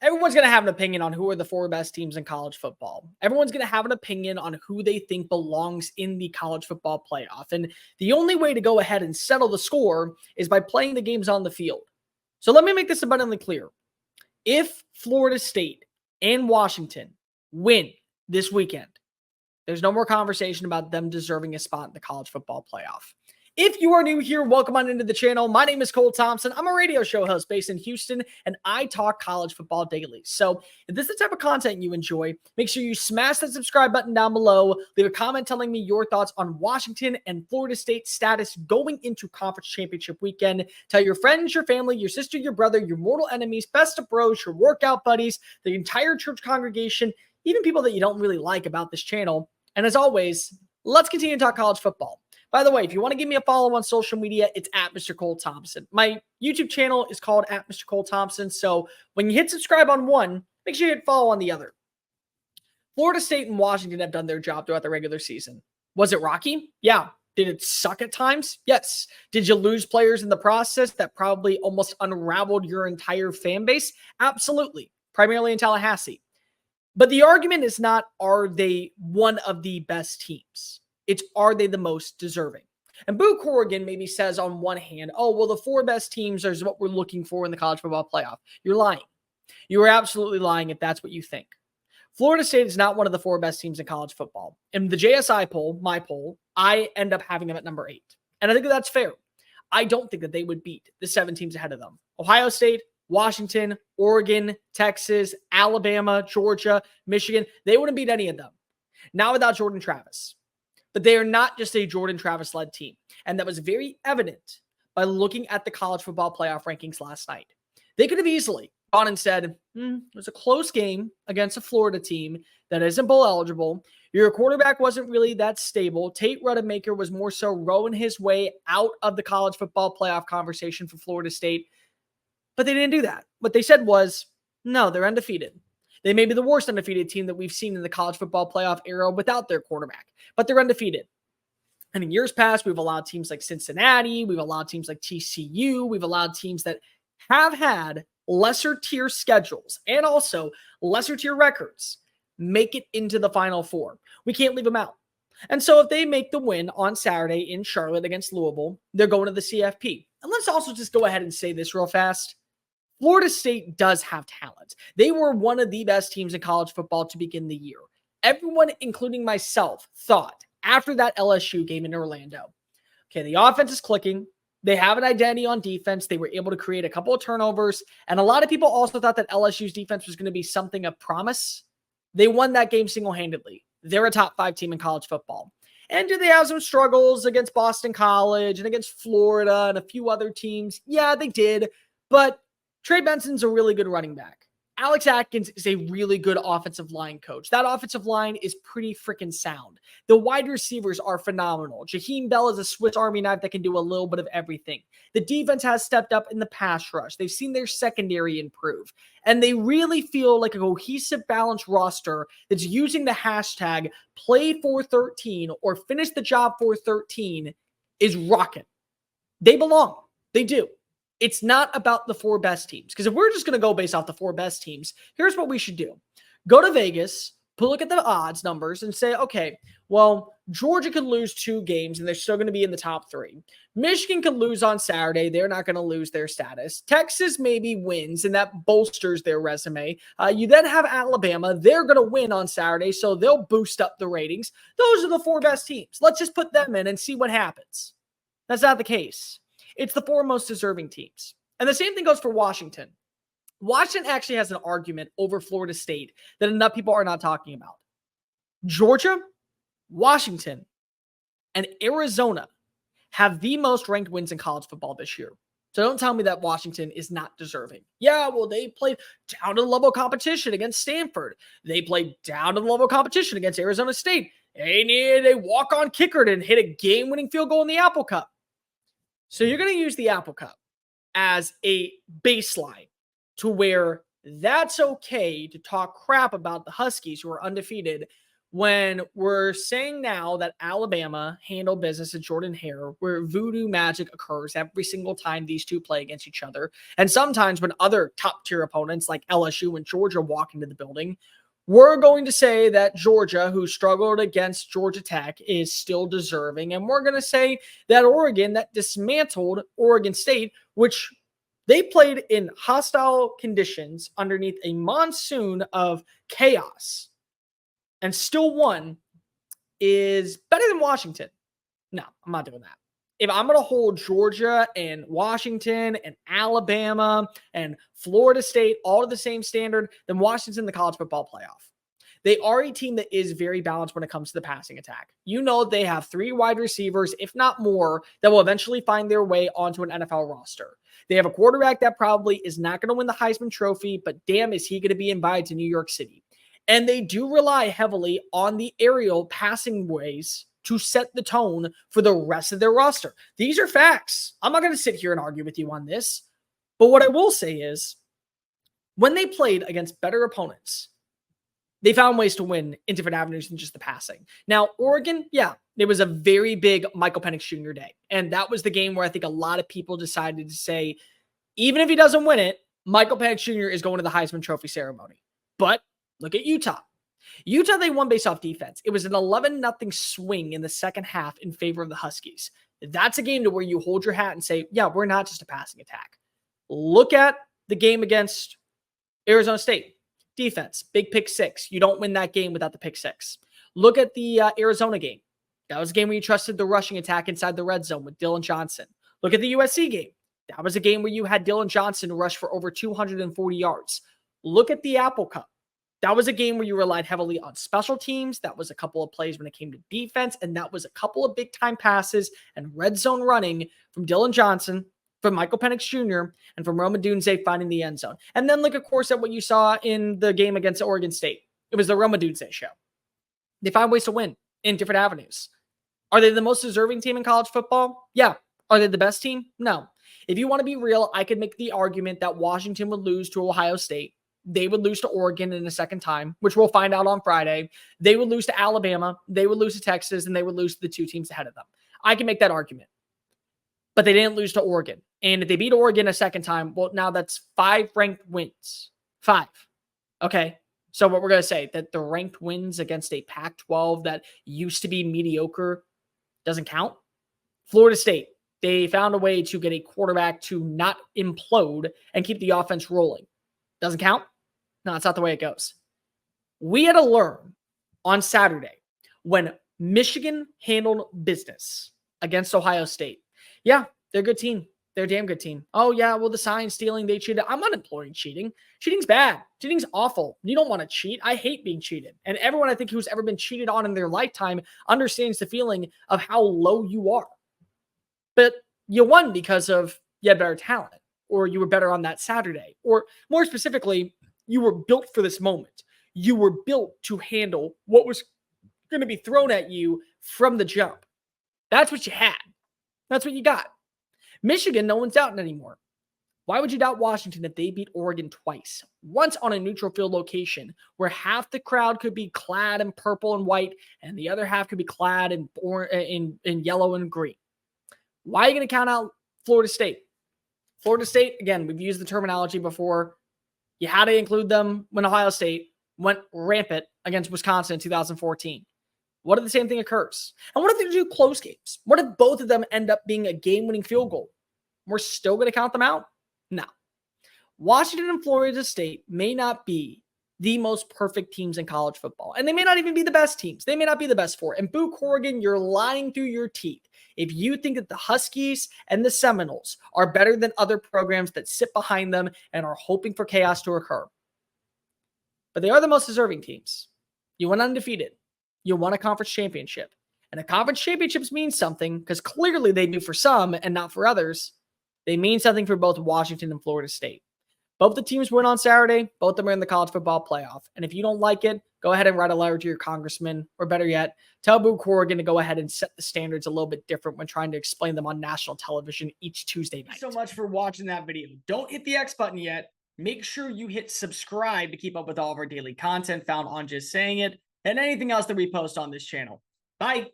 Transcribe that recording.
Everyone's going to have an opinion on who are the 4 best teams in college football. Everyone's going to have an opinion on who they think belongs in the college football playoff. And the only way to go ahead and settle the score is by playing the games on the field. So let me make this abundantly clear. If Florida State and Washington win this weekend, there's no more conversation about them deserving a spot in the college football playoff. If you are new here, welcome on into the channel. My name is Cole Thompson. I'm a radio show host based in Houston, and I talk college football daily. So if this is the type of content you enjoy, make sure you smash that subscribe button down below. Leave a comment telling me your thoughts on Washington and Florida State's status going into conference championship weekend. Tell your friends, your family, your sister, your brother, your mortal enemies, best of bros, your workout buddies, the entire church congregation, even people that you don't really like about this channel. And as always, let's continue to talk college football. By the way, if you want to give me a follow on social media, it's at Mr. Cole Thompson. My YouTube channel is called at Mr. Cole Thompson. So when you hit subscribe on one, make sure you hit follow on the other. Florida State and Washington have done their job throughout the regular season. Was it rocky? Yeah. Did it suck at times? Yes. Did you lose players in the process that probably almost unraveled your entire fan base? Absolutely. Primarily in Tallahassee. But the argument is not, are they one of the best teams? It's, are they the most deserving? And Boo Corrigan maybe says on one hand, oh, well, the 4 best teams is what we're looking for in the college football playoff. You're lying. You are absolutely lying if that's what you think. Florida State is not one of the 4 best teams in college football. In the JSI poll, my poll, I end up having them at number 8. And I think that's fair. I don't think that they would beat the 7 teams ahead of them. Ohio State, Washington, Oregon, Texas, Alabama, Georgia, Michigan. They wouldn't beat any of them. Not without Jordan Travis. But they are not just a Jordan Travis-led team. And that was very evident by looking at the college football playoff rankings last night. They could have easily gone and said, it was a close game against a Florida team that isn't bowl eligible. Your quarterback wasn't really that stable. Tate Rudemaker was more so rowing his way out of the college football playoff conversation for Florida State. But they didn't do that. What they said was, no, they're undefeated. They may be the worst undefeated team that we've seen in the college football playoff era without their quarterback, but they're undefeated. And in years past, we've allowed teams like Cincinnati, we've allowed teams like TCU, we've allowed teams that have had lesser tier schedules and also lesser tier records make it into the Final Four. We can't leave them out. And so if they make the win on Saturday in Charlotte against Louisville, they're going to the CFP. And let's also just go ahead and say this real fast. Florida State does have talent. They were one of the best teams in college football to begin the year. Everyone, including myself, thought after that LSU game in Orlando, okay, the offense is clicking. They have an identity on defense. They were able to create a couple of turnovers. And a lot of people also thought that LSU's defense was going to be something of promise. They won that game single-handedly. They're a top 5 team in college football. And do they have some struggles against Boston College and against Florida and a few other teams? Yeah, they did. But Trey Benson's a really good running back. Alex Atkins is a really good offensive line coach. That offensive line is pretty freaking sound. The wide receivers are phenomenal. Jaheim Bell is a Swiss Army knife that can do a little bit of everything. The defense has stepped up in the pass rush. They've seen their secondary improve. And they really feel like a cohesive, balanced roster that's using the hashtag play413 or finish the job for 13 is rocking. They belong. They do. It's not about the 4 best teams. Because if we're just going to go based off the 4 best teams, here's what we should do. Go to Vegas, look at the odds numbers, and say, okay, well, Georgia could lose 2 games, and they're still going to be in the top 3. Michigan could lose on Saturday. They're not going to lose their status. Texas maybe wins, and that bolsters their resume. You then have Alabama. They're going to win on Saturday, so they'll boost up the ratings. Those are the 4 best teams. Let's just put them in and see what happens. That's not the case. It's the 4 most deserving teams. And the same thing goes for Washington. Washington actually has an argument over Florida State that enough people are not talking about. Georgia, Washington, and Arizona have the most ranked wins in college football this year. So don't tell me that Washington is not deserving. Yeah, well, they played down to the level of competition against Stanford. They played down to the level of competition against Arizona State. They needed a walk-on kicker to hit a game-winning field goal in the Apple Cup. So you're going to use the Apple Cup as a baseline to where that's okay to talk crap about the Huskies who are undefeated when we're saying now that Alabama handled business at Jordan Hare, where voodoo magic occurs every single time these two play against each other, and sometimes when other top tier opponents like LSU and Georgia walk into the building, we're going to say that Georgia, who struggled against Georgia Tech, is still deserving. And we're going to say that Oregon, that dismantled Oregon State, which they played in hostile conditions underneath a monsoon of chaos and still won, is better than Washington. No, I'm not doing that. If I'm going to hold Georgia and Washington and Alabama and Florida State all to the same standard, then Washington's in the college football playoff. They are a team that is very balanced when it comes to the passing attack. You know, they have 3 wide receivers, if not more, that will eventually find their way onto an NFL roster. They have a quarterback that probably is not going to win the Heisman Trophy, but damn, is he going to be invited to New York City. And they do rely heavily on the aerial passing ways to set the tone for the rest of their roster. These are facts. I'm not going to sit here and argue with you on this. But what I will say is, when they played against better opponents, they found ways to win in different avenues than just the passing. Now, Oregon, yeah, it was a very big Michael Penix Jr. day. And that was the game where I think a lot of people decided to say, even if he doesn't win it, Michael Penix Jr. is going to the Heisman Trophy ceremony. But look at Utah. Utah, they won based off defense. It was an 11-0 swing in the second half in favor of the Huskies. That's a game to where you hold your hat and say, yeah, we're not just a passing attack. Look at the game against Arizona State. Defense, big pick 6. You don't win that game without the pick 6. Look at the Arizona game. That was a game where you trusted the rushing attack inside the red zone with Dylan Johnson. Look at the USC game. That was a game where you had Dylan Johnson rush for over 240 yards. Look at the Apple Cup. That was a game where you relied heavily on special teams. That was a couple of plays when it came to defense. And that was a couple of big time passes and red zone running from Dylan Johnson, from Michael Penix Jr., and from Rome Odunze finding the end zone. And then look, of course, at what you saw in the game against Oregon State. It was the Rome Odunze show. They find ways to win in different avenues. Are they the most deserving team in college football? Yeah. Are they the best team? No. If you want to be real, I could make the argument that Washington would lose to Ohio State. They would lose to Oregon in a second time, which we'll find out on Friday. They would lose to Alabama. They would lose to Texas, and they would lose to the 2 teams ahead of them. I can make that argument. But they didn't lose to Oregon. And if they beat Oregon a second time, well, now that's 5 ranked wins. 5. Okay. So what we're going to say, that the ranked wins against a Pac-12 that used to be mediocre doesn't count? Florida State, they found a way to get a quarterback to not implode and keep the offense rolling. Doesn't count? No, it's not the way it goes. We had to learn on Saturday when Michigan handled business against Ohio State. Yeah, they're a good team. They're a damn good team. Oh, yeah, well, the sign stealing, they cheated. I'm not imploring cheating. Cheating's bad. Cheating's awful. You don't want to cheat. I hate being cheated. And everyone I think who's ever been cheated on in their lifetime understands the feeling of how low you are. But you won because of you had better talent, or you were better on that Saturday, or more specifically, you were built for this moment. You were built to handle what was going to be thrown at you from the jump. That's what you had. That's what you got. Michigan, no one's doubting anymore. Why would you doubt Washington if they beat Oregon twice? Once on a neutral field location where half the crowd could be clad in purple and white and the other half could be clad in yellow and green. Why are you going to count out Florida State? Florida State, again, we've used the terminology before. You had to include them when Ohio State went rampant against Wisconsin in 2014. What if the same thing occurs? And what if they do close games? What if both of them end up being a game-winning field goal? We're still going to count them out? No. Washington and Florida State may not be the most perfect teams in college football. And they may not even be the best teams. They may not be the best 4. And Boo Corrigan, you're lying through your teeth if you think that the Huskies and the Seminoles are better than other programs that sit behind them and are hoping for chaos to occur. But they are the most deserving teams. You went undefeated. You won a conference championship. And a conference championships mean something because clearly they do for some and not for others. They mean something for both Washington and Florida State. Both the teams win on Saturday. Both of them are in the college football playoff. And if you don't like it, go ahead and write a letter to your congressman, or better yet, tell Boo Corrigan to go ahead and set the standards a little bit different when trying to explain them on national television each Tuesday night. Thanks so much for watching that video. Don't hit the X button yet. Make sure you hit subscribe to keep up with all of our daily content found on Just Saying It. and anything else that we post on this channel. Bye.